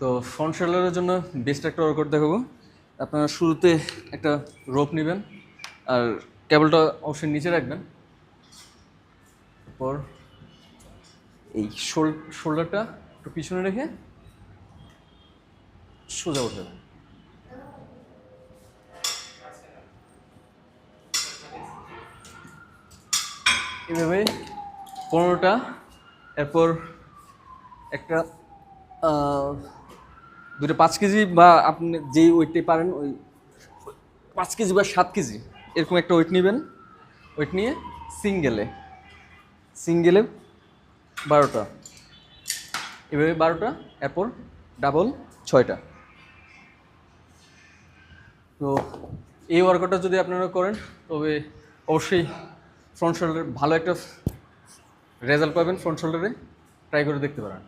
তো ফ্রন্ট শোল্ডারের জন্য বেস্ট একটা ওয়ার্কআউট দেখাবো। আপনারা শুরুতে একটা রোপ নেবেন আর কেবলটা অবশ্যই নিচে রাখবেন। তারপর এই শোল্ডারটা একটু পিছনে রেখে সোজা উঠাবেন। এভাবে 15টা। এরপর একটা দুটো 5 কেজি বা আপনি যেই ওয়েটটাই পারেন ওই 5 কেজি বা 7 কেজি এরকম একটা ওয়েট নেবেন। ওয়েট নিয়ে সিঙ্গেলে 12টা, এভাবে 12টা। এরপর ডাবল 6টা। তো এই ওয়ার্কআউটটা যদি আপনারা করেন তবে অবশ্যই ফ্রন্ট শোল্ডারে ভালো একটা রেজাল্ট পাবেন। ফ্রন্ট শোল্ডারে ট্রাই করে দেখতে পারেন।